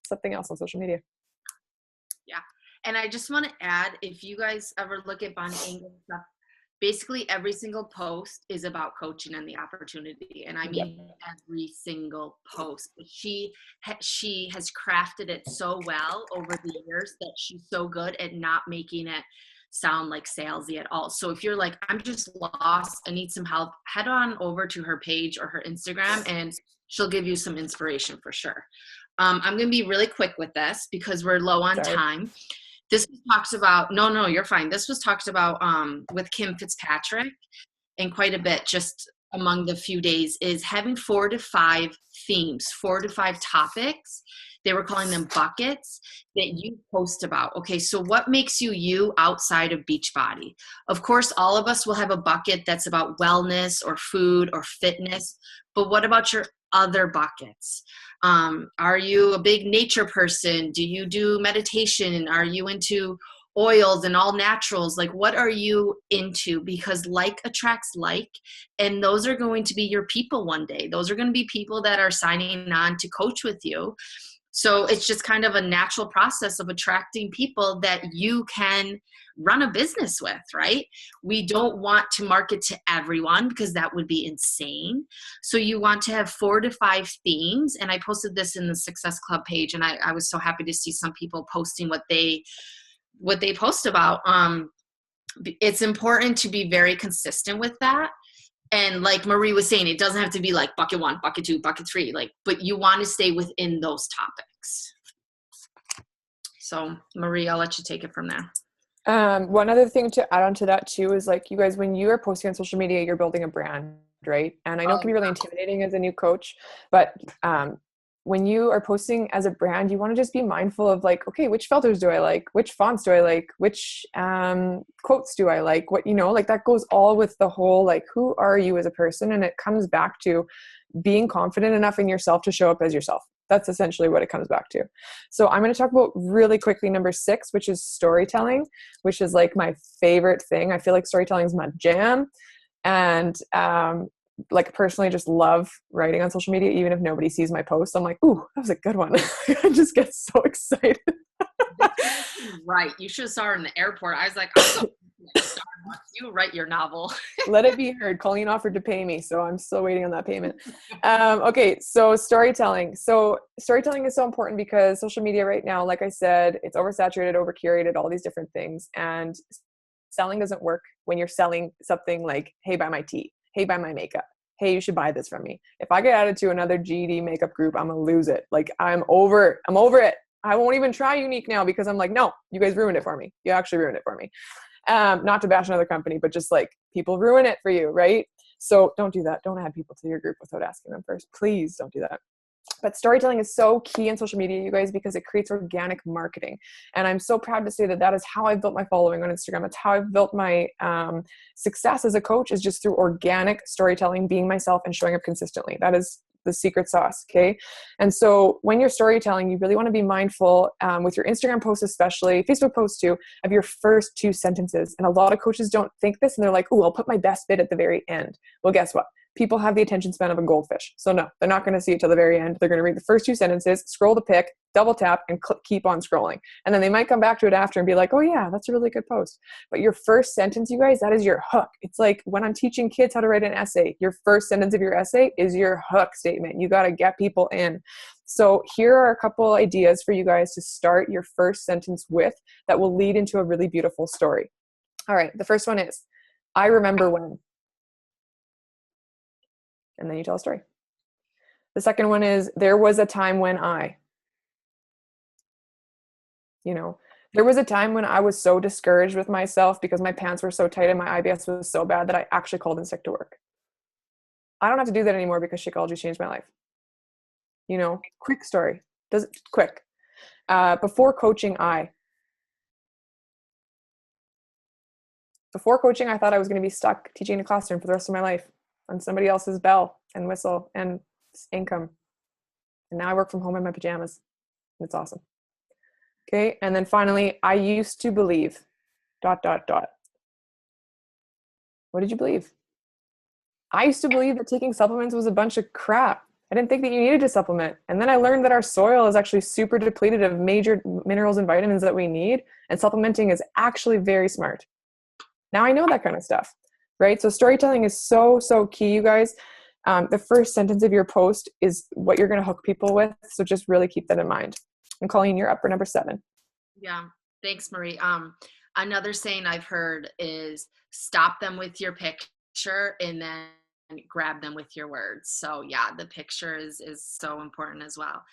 something else on social media. Yeah. And I just want to add, if you guys ever look at Bonnie Engel's stuff, basically every single post is about coaching and the opportunity. And I mean, every single post. She has crafted it so well over the years that she's so good at not making it sound like salesy at all. So if you're like, I'm just lost, I need some help, head on over to her page or her Instagram and she'll give you some inspiration for sure. I'm going to be really quick with this because we're low on time. This was talked about, no, you're fine. This was talked about with Kim Fitzpatrick, and quite a bit just among the few days, is having 4 to 5 themes, 4 to 5 topics. They were calling them buckets that you post about. Okay, so what makes you you outside of Beachbody? Of course, all of us will have a bucket that's about wellness or food or fitness, but what about your other buckets? Are you a big nature person? Do you do meditation? Are you into oils and all naturals? Like, what are you into? Because like attracts like, and those are going to be your people one day. Those are going to be people that are signing on to coach with you. So it's just kind of a natural process of attracting people that you can run a business with, right? We don't want to market to everyone because that would be insane. So you want to have 4 to 5 themes. And I posted this in the Success Club page, and I was so happy to see some people posting what they post about. It's important to be very consistent with that. And like Marie was saying, it doesn't have to be like bucket 1, bucket 2, bucket 3, but you want to stay within those topics. So Marie, I'll let you take it from there. One other thing to add on to that too is like, you guys, when you are posting on social media, you're building a brand, right? And I know it can be really intimidating as a new coach, but when you are posting as a brand, you want to just be mindful of like, okay, which filters do I like? Which fonts do I like? Which quotes do I like? What, like that goes all with the whole, like, who are you as a person? And it comes back to being confident enough in yourself to show up as yourself. That's essentially what it comes back to. So I'm going to talk about really quickly number 6, which is storytelling, which is like my favorite thing. I feel like storytelling is my jam. And like personally just love writing on social media, even if nobody sees my post. I'm like, ooh, that was a good one. I just get so excited. Right. You should have saw her in the airport. I was like, oh, you write your novel. Let it be heard. Colleen offered to pay me, so I'm still waiting on that payment. Okay, so storytelling. So storytelling is so important because social media right now, like I said, it's oversaturated, overcurated, all these different things. And selling doesn't work when you're selling something like, hey, buy my tea. Hey, buy my makeup. Hey, you should buy this from me. If I get added to another GD makeup group, I'm going to lose it. Like, I'm over it. I won't even try Unique now because I'm like, no, you guys ruined it for me. You actually ruined it for me. Not to bash another company, but just like people ruin it for you, right? So don't do that. Don't add people to your group without asking them first. Please don't do that. But storytelling is so key in social media, you guys, because it creates organic marketing. And I'm so proud to say that that is how I've built my following on Instagram. It's how I've built my success as a coach, is just through organic storytelling, being myself and showing up consistently. That is the secret sauce. Okay. And so when you're storytelling, you really want to be mindful with your Instagram posts, especially Facebook posts too, of your first 2 sentences. And a lot of coaches don't think this, and they're like, oh, I'll put my best bit at the very end. Well, guess what? People have the attention span of a goldfish. So no, they're not going to see it till the very end. They're going to read the first 2 sentences, scroll the pic, double tap, and keep on scrolling. And then they might come back to it after and be like, oh yeah, that's a really good post. But your first sentence, you guys, that is your hook. It's like when I'm teaching kids how to write an essay, your first sentence of your essay is your hook statement. You got to get people in. So here are a couple ideas for you guys to start your first sentence with that will lead into a really beautiful story. All right. The first one is, I remember when. And then you tell a story. The second one is, there was a time when there was a time when I was so discouraged with myself because my pants were so tight and my IBS was so bad that I actually called in sick to work. I don't have to do that anymore because Shakeology changed my life. Quick story. Quick. Before coaching, I thought I was going to be stuck teaching in a classroom for the rest of my life on somebody else's bell and whistle and income. And now I work from home in my pajamas. It's awesome. Okay. And then finally, I used to believe ... What did you believe? I used to believe that taking supplements was a bunch of crap. I didn't think that you needed to supplement. And then I learned that our soil is actually super depleted of major minerals and vitamins that we need. And supplementing is actually very smart. Now I know that kind of stuff, right? So storytelling is so, so key, you guys. The first sentence of your post is what you're going to hook people with. So just really keep that in mind. And Colleen, you're up for number 7. Yeah. Thanks, Marie. Another saying I've heard is stop them with your picture and then grab them with your words. So yeah, the picture is so important as well.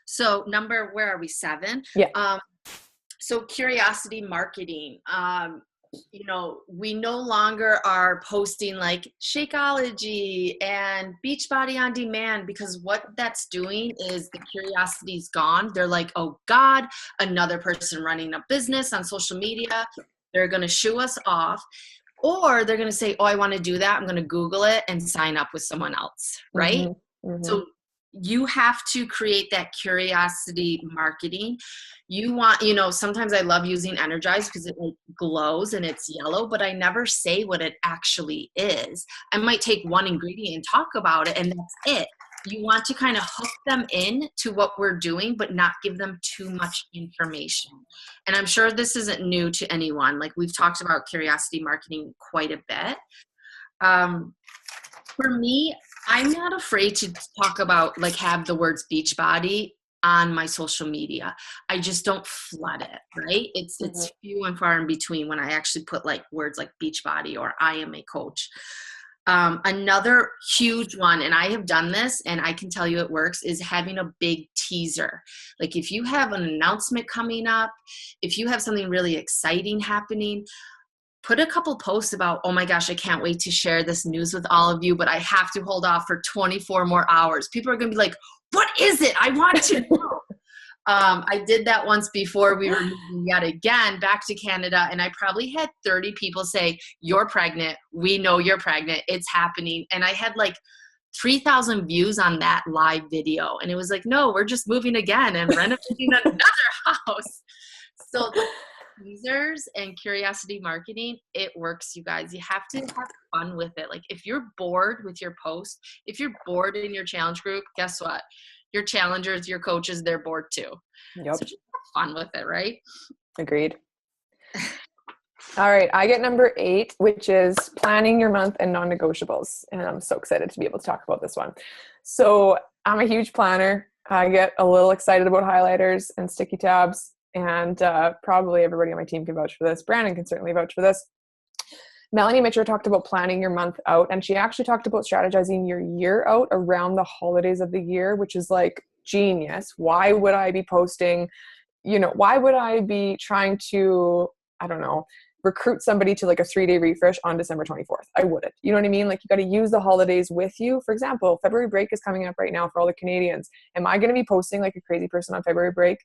So where are we? 7? Yeah. So curiosity marketing, we no longer are posting like Shakeology and Beachbody on Demand, because what that's doing is the curiosity's gone. They're like, oh God, another person running a business on social media. They're going to shoo us off. Or they're going to say, oh, I want to do that. I'm going to Google it and sign up with someone else, right? So you have to create that curiosity marketing. You want, sometimes I love using Energize because it like glows and it's yellow, but I never say what it actually is. I might take one ingredient and talk about it, and that's it. You want to kind of hook them in to what we're doing, but not give them too much information. And I'm sure this isn't new to anyone. Like, we've talked about curiosity marketing quite a bit. For me, I'm not afraid to talk about, like, have the words Beachbody on my social media. I just don't flood it, right? It's few and far in between when I actually put like words like Beachbody or I am a coach. Another huge one, and I have done this and I can tell you it works, is having a big teaser. Like, if you have an announcement coming up, if you have something really exciting happening, put a couple posts about, oh my gosh, I can't wait to share this news with all of you, but I have to hold off for 24 more hours. People are going to be like, what is it? I want to know. I did that once before we were moving yet again back to Canada, and I probably had 30 people say, you're pregnant. We know you're pregnant. It's happening. And I had like 3,000 views on that live video. And it was like, no, we're just moving again and renovating another house. So the teasers and curiosity marketing, it works, you guys. You have to have fun with it. Like, if you're bored with your post, if you're bored in your challenge group, guess what? Your challengers, your coaches, they're bored too. Yep. So just have fun with it, right? Agreed. All right. I get number 8, which is planning your month and non-negotiables. And I'm so excited to be able to talk about this one. So I'm a huge planner. I get a little excited about highlighters and sticky tabs. And probably everybody on my team can vouch for this. Brandon can certainly vouch for this. Melanie Mitchell talked about planning your month out, and she actually talked about strategizing your year out around the holidays of the year, which is like genius. Why would I be posting, why would I be trying to, I don't know, recruit somebody to like a 3-day refresh on December 24th? I wouldn't. You know what I mean? Like, you got to use the holidays with you. For example, February break is coming up right now for all the Canadians. Am I going to be posting like a crazy person on February break?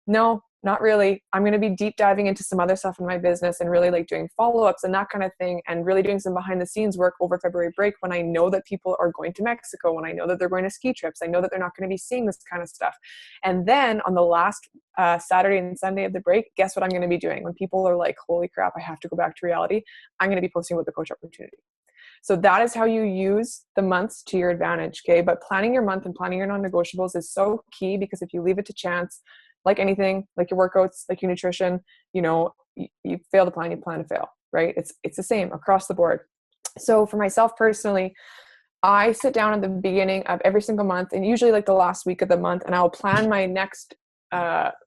No, not really. I'm going to be deep diving into some other stuff in my business and really like doing follow-ups and that kind of thing, and really doing some behind the scenes work over February break when I know that people are going to Mexico, when I know that they're going to ski trips. I know that they're not going to be seeing this kind of stuff. And then on the last Saturday and Sunday of the break, guess what I'm going to be doing? When people are like, holy crap, I have to go back to reality, I'm going to be posting about the coach opportunity. So that is how you use the months to your advantage. Okay. But planning your month and planning your non-negotiables is so key, because if you leave it to chance, like anything, like your workouts, like your nutrition, you fail to plan, you plan to fail, right? It's the same across the board. So for myself personally, I sit down at the beginning of every single month, and usually like the last week of the month, and I'll plan my next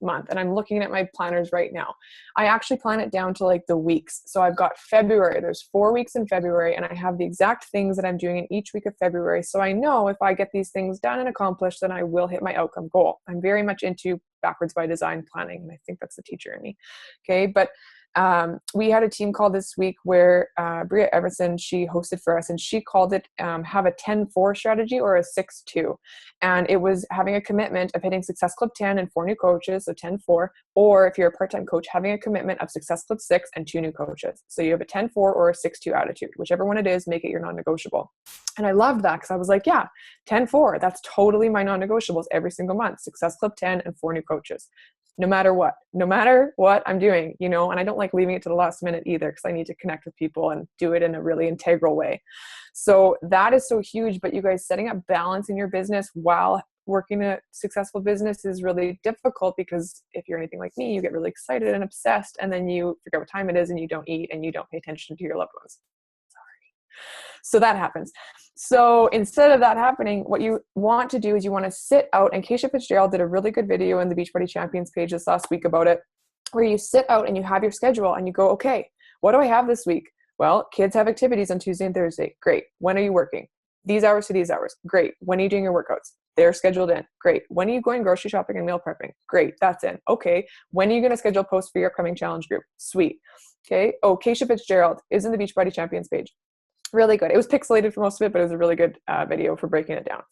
month. And I'm looking at my planners right now. I actually plan it down to like the weeks. So I've got February, there's 4 weeks in February, and I have the exact things that I'm doing in each week of February. So I know if I get these things done and accomplished, then I will hit my outcome goal. I'm very much into backwards by design planning, and I think that's the teacher in me. Okay. But we had a team call this week where Bria Everson, she hosted for us, and she called it have a 10-4 strategy or a 6-2. And it was having a commitment of hitting Success Club 10 and 4 new coaches, so 10-4, or if you're a part-time coach, having a commitment of Success Club 6 and 2 new coaches. So you have a 10-4 or a 6-2 attitude, whichever one it is, make it your non-negotiable. And I loved that, because I was like, yeah, 10-4, that's totally my non-negotiables every single month. Success Club 10 and 4 new coaches. No matter what I'm doing, and I don't like leaving it to the last minute either, because I need to connect with people and do it in a really integral way. So that is so huge. But you guys, setting up balance in your business while working a successful business is really difficult, because if you're anything like me, you get really excited and obsessed, and then you forget what time it is, and you don't eat, and you don't pay attention to your loved ones. So that happens. So instead of that happening, what you want to do is you want to sit out, and Keisha Fitzgerald did a really good video in the Beachbody Champions page this last week about it, where you sit out and you have your schedule and you go, okay, what do I have this week? Well, kids have activities on Tuesday and Thursday. Great. When are you working? these hours to these hours. Great. When are you doing your workouts? They're scheduled in. Great. When are you going grocery shopping and meal prepping? Great. That's in. Okay. When are you going to schedule posts for your upcoming challenge group? Sweet. Okay. Oh, Keisha Fitzgerald is in the Beachbody Champions page. Really good. It was pixelated for most of it, but it was a really good video for breaking it down.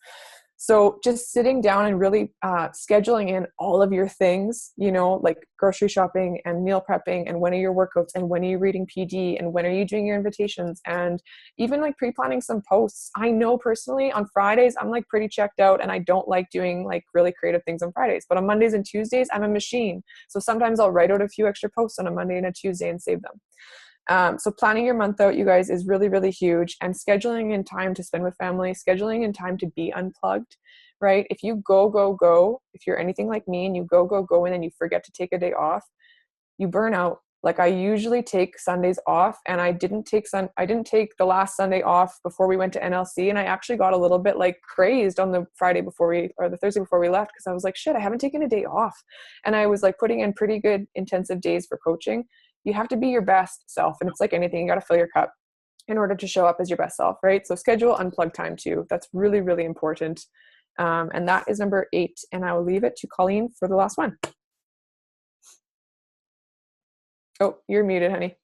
So just sitting down and really scheduling in all of your things, you know, like grocery shopping and meal prepping, and when are your workouts, and when are you reading PD, and when are you doing your invitations, and even like pre-planning some posts. I know personally on Fridays, I'm like pretty checked out and I don't like doing like really creative things on Fridays, but on Mondays and Tuesdays, I'm a machine. So sometimes I'll write out a few extra posts on a Monday and a Tuesday and save them. So planning your month out, you guys, is really, really huge. And scheduling in time to spend with family, scheduling in time to be unplugged, right? If you go, if you're anything like me and you go, and then you forget to take a day off, you burn out. Like I usually take Sundays off, and I didn't take the last Sunday off before we went to NLC. And I actually got a little bit like crazed on the the Thursday before we left. Cause I was like, shit, I haven't taken a day off. And I was like putting in pretty good intensive days for coaching. You have to be your best self. And it's like anything, you got to fill your cup in order to show up as your best self, right? So schedule unplug time too. That's really, really important. And that is number 8. And I will leave it to Colleen for the last one. Oh, you're muted, honey.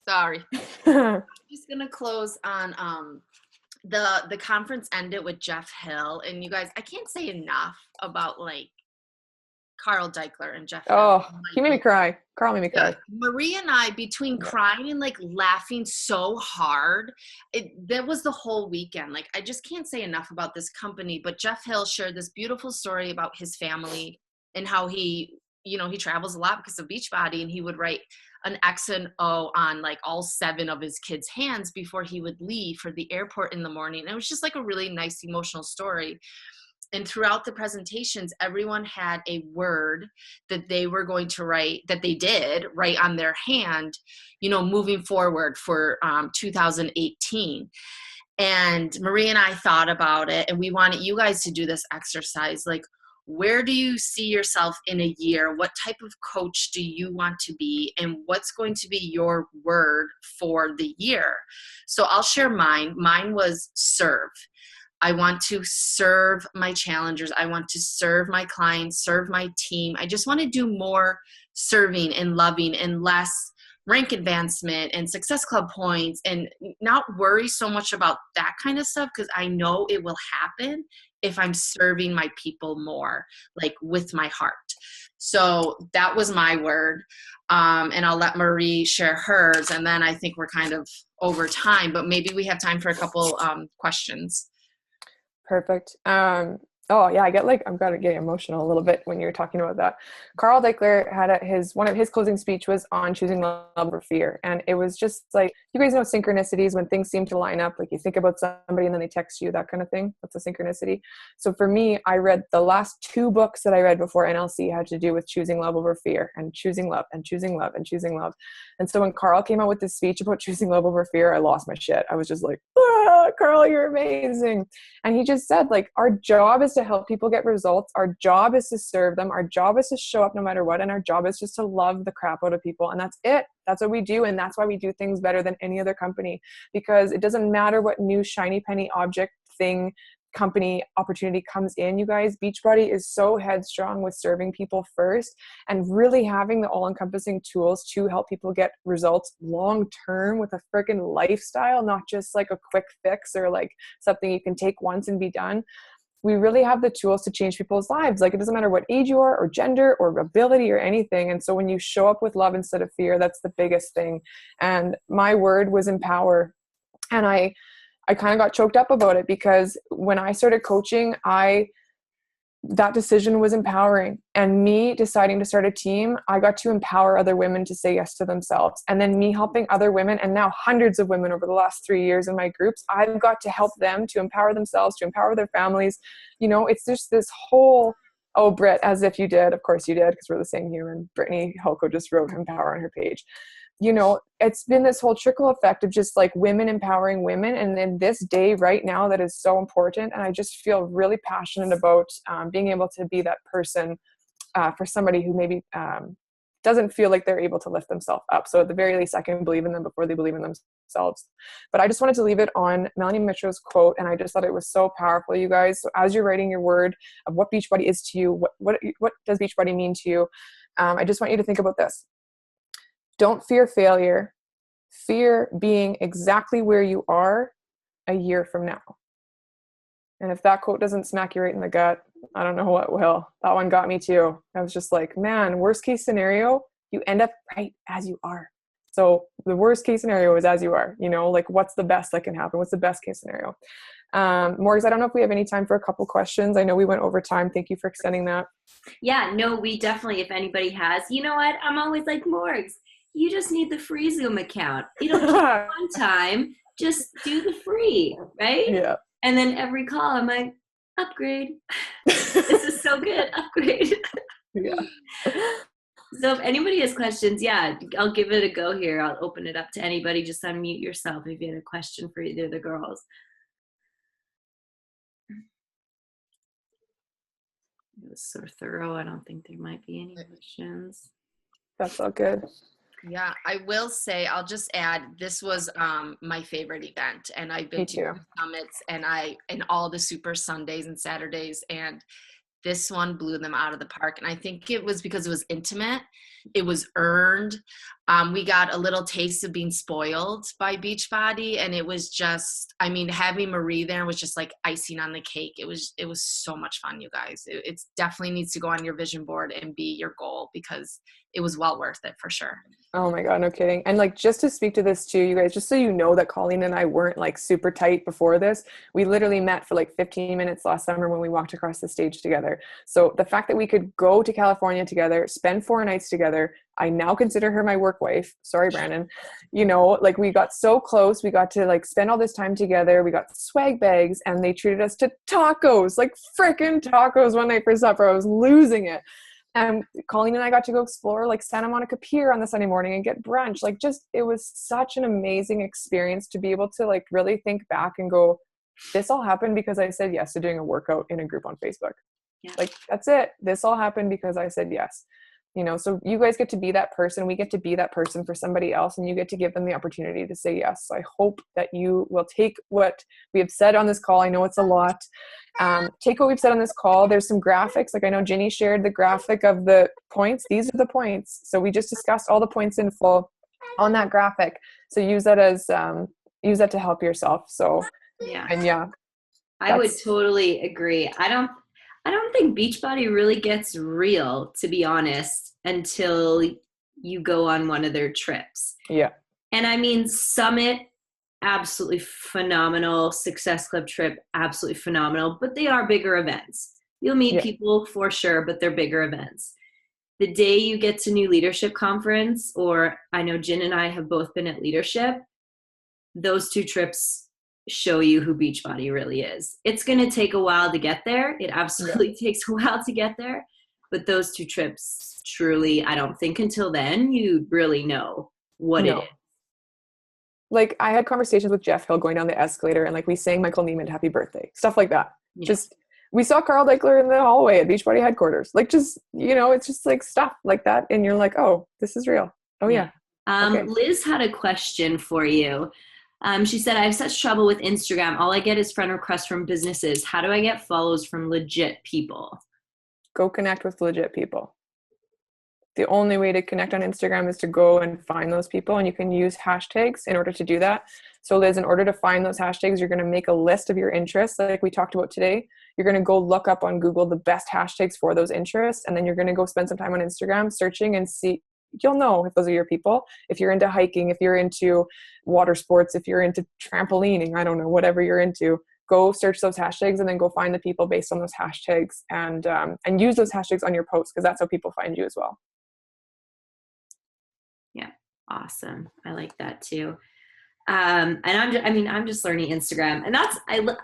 Sorry. I'm just going to close on the conference ended with Jeff Hill. And you guys, I can't say enough about like Carl Deichler and Jeff Hill. Oh, he made me cry. Carl made me cry. Marie and I, between crying and like laughing so hard, that was the whole weekend. Like, I just can't say enough about this company. But Jeff Hill shared this beautiful story about his family and how he travels a lot because of Beachbody, and he would write an X and O on like all 7 of his kids' hands before he would leave for the airport in the morning. And it was just like a really nice emotional story. And throughout the presentations, everyone had a word that they were going to write, that they did write on their hand, moving forward for 2018. And Marie and I thought about it, and we wanted you guys to do this exercise. Like, where do you see yourself in a year? What type of coach do you want to be? And what's going to be your word for the year? So I'll share mine. Mine was serve. I want to serve my challengers. I want to serve my clients, serve my team. I just want to do more serving and loving and less rank advancement and success club points, and not worry so much about that kind of stuff, because I know it will happen if I'm serving my people more, like with my heart. So that was my word. And I'll let Marie share hers. And then I think we're kind of over time, but maybe we have time for a couple questions. Perfect. Oh yeah, I'm going to get emotional a little bit when you're talking about that. Carl Deichler had one of his closing speech was on choosing love over fear. And it was just like, you guys know synchronicities, when things seem to line up, like you think about somebody and then they text you, that kind of thing. That's a synchronicity. So for me, I read the last 2 books that I read before NLC had to do with choosing love over fear, and choosing love and choosing love and choosing love. And so when Carl came out with this speech about choosing love over fear, I lost my shit. I was just like, Carl, you're amazing. And he just said, like, our job is to help people get results. Our job is to serve them. Our job is to show up no matter what. And our job is just to love the crap out of people. And that's it. That's what we do. And that's why we do things better than any other company, because it doesn't matter what new shiny penny object thing company opportunity comes in, you guys. Beachbody is so headstrong with serving people first and really having the all-encompassing tools to help people get results long term with a freaking lifestyle, not just like a quick fix or like something you can take once and be done. We really have the tools to change people's lives. Like, it doesn't matter what age you are or gender or ability or anything. And so when you show up with love instead of fear, that's the biggest thing. And my word was empower. And I kind of got choked up about it, because when I started coaching, that decision was empowering. And me deciding to start a team, I got to empower other women to say yes to themselves. And then me helping other women, and now hundreds of women over the last 3 years in my groups, I've got to help them to empower themselves, to empower their families. It's just this whole, oh, Britt, as if you did. Of course you did, because we're the same human. Brittany Holko just wrote empower on her page. It's been this whole trickle effect of just like women empowering women. And in this day right now, that is so important. And I just feel really passionate about being able to be that person for somebody who maybe doesn't feel like they're able to lift themselves up. So at the very least, I can believe in them before they believe in themselves. themselves. But I just wanted to leave it on Melanie Mitchell's quote, and I just thought it was so powerful, you guys. So as you're writing your word of what Beachbody is to you, what does Beachbody mean to you, I just want you to think about this. Don't fear failure. Fear being exactly where you are a year from now. And if that quote doesn't smack you right in the gut, I don't know what will. That one got me too. I was just like, man, worst case scenario, you end up right as you are. So the worst case scenario is as you are, like what's the best that can happen? What's the best case scenario? Morgs, I don't know if we have any time for a couple questions. I know we went over time. Thank you for extending that. Yeah, no, we definitely, if anybody has, you know what? I'm always like, Morgs, you just need the free Zoom account. It'll take one time. Just do the free, right? Yeah. And then every call, I'm like, upgrade. This is so good. Upgrade. Yeah. So if anybody has questions, yeah, I'll give it a go here. I'll open it up to anybody. Just unmute yourself if you had a question for either of the girls. It was so thorough. I don't think there might be any questions. That's all good. Yeah, I will say, I'll just add, this was my favorite event, and I've been to summits and all the Super Sundays and Saturdays, and this one blew them out of the park. And I think it was because it was intimate. It was earned. We got a little taste of being spoiled by Beachbody, and it was just, having Marie there was just like icing on the cake. It was so much fun, you guys. It definitely needs to go on your vision board and be your goal, because it was well worth it for sure. Oh my God, no kidding. And like, just to speak to this too, you guys, just so you know that Colleen and I weren't like super tight before this. We literally met for like 15 minutes last summer when we walked across the stage together. So the fact that we could go to California together, spend 4 nights together, I now consider her my work wife. Sorry, Brandon. Like we got so close. We got to like spend all this time together. We got swag bags, and they treated us to tacos, like freaking tacos one night for supper. I was losing it. And Colleen and I got to go explore like Santa Monica Pier on the Sunday morning and get brunch. Like, just, it was such an amazing experience to be able to like really think back and go, this all happened because I said yes to doing a workout in a group on Facebook. Yeah. Like, that's it. This all happened because I said yes. So you guys get to be that person. We get to be that person for somebody else, and you get to give them the opportunity to say yes. So I hope that you will take what we have said on this call. I know it's a lot. Take what we've said on this call. There's some graphics. Like, I know Ginny shared the graphic of the points. These are the points. So we just discussed all the points in full on that graphic. So use that to help yourself. So yeah. And yeah. I would totally agree. I don't think Beachbody really gets real, to be honest, until you go on one of their trips. Yeah. And Summit, absolutely phenomenal. Success Club trip, absolutely phenomenal. But they are bigger events. You'll meet people for sure, but they're bigger events. The day you get to New Leadership Conference, or I know Jen and I have both been at Leadership, those 2 trips show you who Beachbody really is. It's going to take a while to get there. It absolutely takes a while to get there. But those 2 trips, truly, I don't think until then you really know what it is. Like, I had conversations with Jeff Hill going down the escalator, and like we sang Michael Neiman happy birthday, stuff like that. Yeah. We saw Carl Deichler in the hallway at Beachbody headquarters. Like, just, it's just like stuff like that. And you're like, oh, this is real. Oh yeah. Okay. Liz had a question for you. She said, I have such trouble with Instagram. All I get is friend requests from businesses. How do I get follows from legit people? Go connect with legit people. The only way to connect on Instagram is to go and find those people, and you can use hashtags in order to do that. So Liz, in order to find those hashtags, you're going to make a list of your interests like we talked about today. You're going to go look up on Google the best hashtags for those interests, and then you're going to go spend some time on Instagram searching and see. You'll know if those are your people. If you're into hiking, if you're into water sports, if you're into trampolining, I don't know, whatever you're into, go search those hashtags and then go find the people based on those hashtags, and use those hashtags on your posts, because that's how people find you as well. Yeah. Awesome. I like that too. And I'm just learning Instagram, and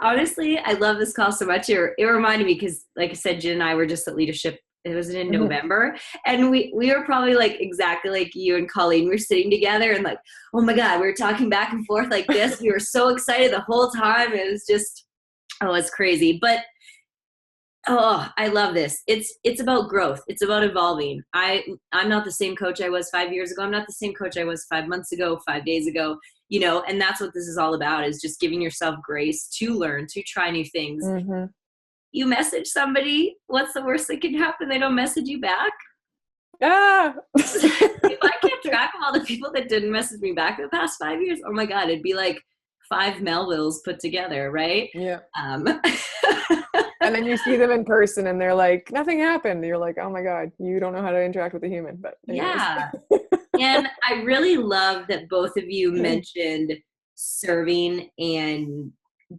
honestly, I love this call so much. It reminded me, because like I said, Jen and I were just at Leadership. It was in November, and we were probably like exactly like you and Colleen. We were sitting together and like, oh my God, we were talking back and forth like this. We were so excited the whole time. It was just, it's crazy. But I love this. It's about growth. It's about evolving. I'm not the same coach I was 5 years ago. I'm not the same coach I was 5 months ago, 5 days ago. you know, and that's what this is all about, is just giving yourself grace to learn, to try new things. Mm-hmm. You message somebody, what's the worst that can happen? They don't message you back. Ah. If I kept track of all the people that didn't message me back the past 5 years, oh my God, it'd be like 5 Melvilles put together, right? Yeah. And then you see them in person and they're like, nothing happened. You're like, oh my God, you don't know how to interact with a human. But anyways. Yeah. And I really love that both of you mentioned serving and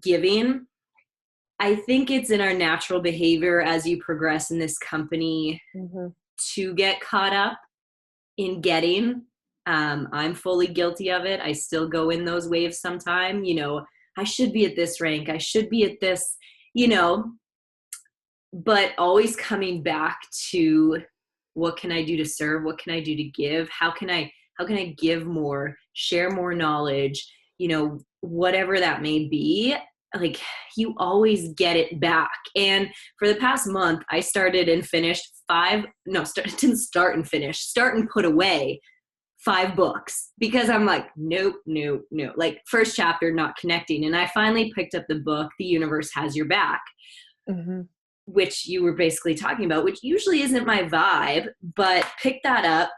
giving. I think it's in our natural behavior as you progress in this company to get caught up in getting. I'm fully guilty of it. I still go in those waves sometime. You know, I should be at this rank. I should be at this, you know, but always coming back to what can I do to serve? What can I do to give? How can I give more, share more knowledge, you know, whatever that may be. Like, you always get it back. And for the past month, I started and finished didn't start and finish, start and put away 5 books, because I'm like, nope. Like, first chapter, not connecting. And I finally picked up the book, The Universe Has Your Back, which you were basically talking about, which usually isn't my vibe, but picked that up,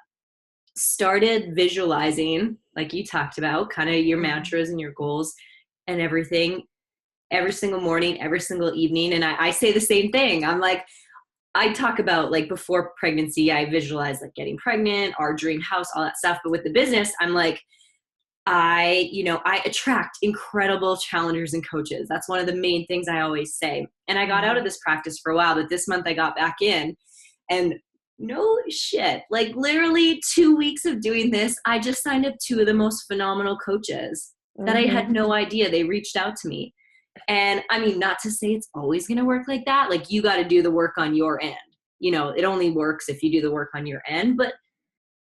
started visualizing, like you talked about, kind of your mantras and your goals and everything, every single morning, every single evening. And I say the same thing. I'm like, I talk about, like, before pregnancy, I visualize like getting pregnant, our dream house, all that stuff. But with the business, I'm like, I attract incredible challengers and coaches. That's one of the main things I always say. And I got out of this practice for a while, but this month I got back in, and no shit, like literally 2 weeks of doing this, I just signed up 2 of the most phenomenal coaches that I had no idea. They reached out to me. And I mean, not to say it's always going to work like that. Like, you got to do the work on your end. You know, it only works if you do the work on your end, but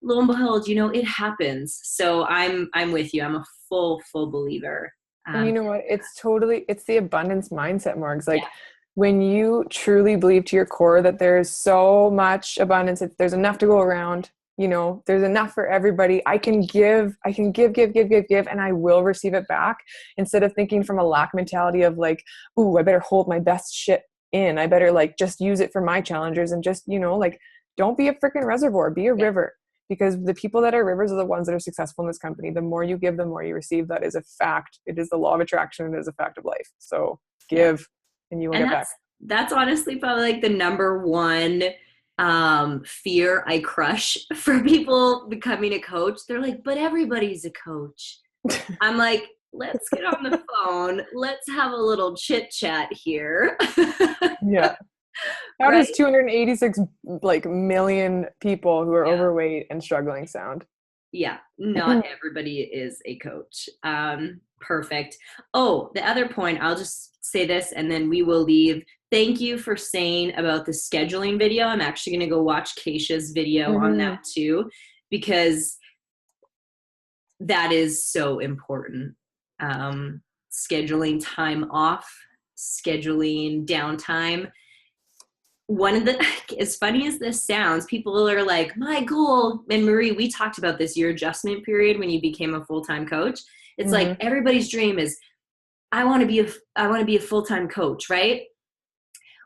lo and behold, you know, it happens. So I'm with you. I'm a full believer. And you know what? It's the abundance mindset, Morgs. Like, when you truly believe to your core that there's so much abundance, if there's enough to go around, you know, there's enough for everybody. I can give, and I will receive it back, instead of thinking from a lack mentality of like, ooh, I better hold my best shit in. I better like just use it for my challengers, and just, you know, like, don't be a freaking reservoir, be a river. Because the people that are rivers are the ones that are successful in this company. The more you give, the more you receive. That is a fact. It is the law of attraction. It is a fact of life. So give, and you will get back. That's honestly probably like the number one fear I crush for people becoming a coach. They're like, but everybody's a coach. I'm like, let's get on the phone. Let's have a little chit chat here. Yeah. How does 286 like million people who are overweight and struggling sound? Yeah, not everybody is a coach. Perfect. Oh, the other point, I'll just say this and then we will leave. Thank you for saying about the scheduling video. I'm actually going to go watch Keisha's video on that too, because that is so important. Scheduling time off, scheduling downtime. One of the, as funny as this sounds, people are like, my goal, and Marie, we talked about this, your adjustment period when you became a full-time coach. It's like everybody's dream is, I want to be a full-time coach, right?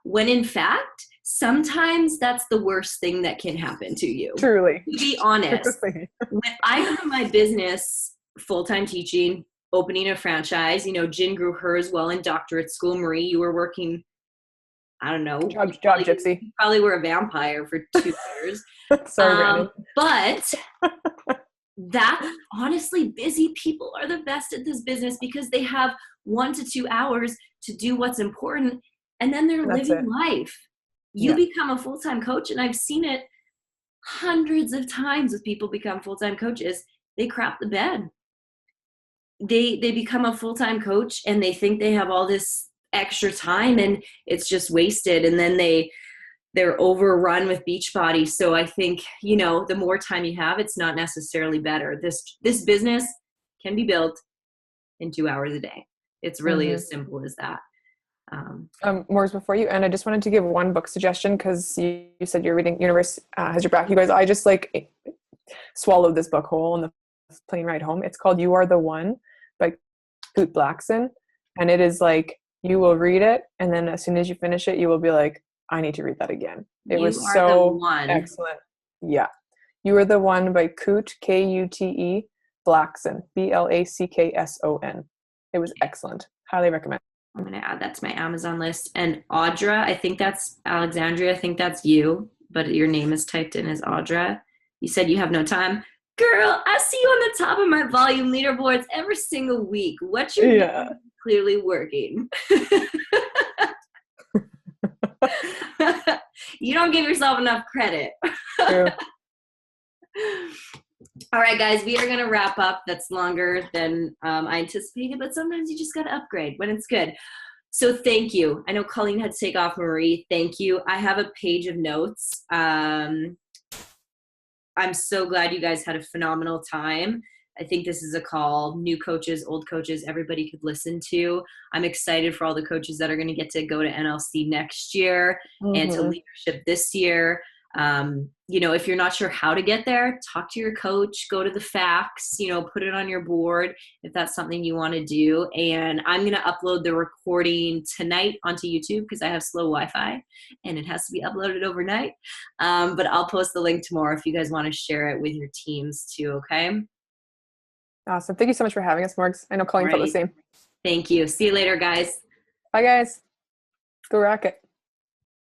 When in fact, sometimes that's the worst thing that can happen to you. Truly. To be honest, when I grew my business full-time teaching, opening a franchise, you know, Jen grew hers while in doctorate school. Marie, you were working, I don't know. Job gypsy. You probably were a vampire for 2 years. Sorry, but that, honestly, busy people are the best at this business because they have 1 to 2 hours to do what's important, and then they're living life. You become a full-time coach, and I've seen it hundreds of times with people become full-time coaches. They crap the bed. They become a full-time coach, and they think they have all this extra time, and it's just wasted, and then they're overrun with beach body. So I think, you know, the more time you have, it's not necessarily better. This business can be built in 2 hours a day. It's really as simple as that. Morris, before you end, I just wanted to give one book suggestion, because you said you're reading Universe Has Your Back. You guys, I just like swallowed this book whole on the plane ride home. It's called You Are the One Coot Blackson. And it is like, you will read it, and then as soon as you finish it, you will be like, I need to read that again. It You was are the so one. excellent. Yeah. You Are the One by Coot, Kute, Blackson, Blackson. It was excellent. Highly recommend. I'm going to add that to my Amazon list. And Audra, I think that's Alexandria. I think that's you, but your name is typed in as Audra. You said you have no time. Girl, I see you on the top of my volume leaderboards every single week. What you're doing is clearly working. You don't give yourself enough credit. True. All right, guys, we are going to wrap up. That's longer than I anticipated, but sometimes you just got to upgrade when it's good. So thank you. I know Colleen had to take off. Marie, thank you. I have a page of notes. I'm so glad you guys had a phenomenal time. I think this is a call new coaches, old coaches, everybody could listen to. I'm excited for all the coaches that are going to get to go to NLC next year and to leadership this year. If you're not sure how to get there, talk to your coach, go to the facts, put it on your board if that's something you want to do. And I'm going to upload the recording tonight onto YouTube because I have slow Wi-Fi and it has to be uploaded overnight. But I'll post the link tomorrow if you guys want to share it with your teams too. Okay. Awesome. Thank you so much for having us, Morgs. I know Colleen felt the same. Thank you. See you later, guys. Bye, guys. Go Rocket.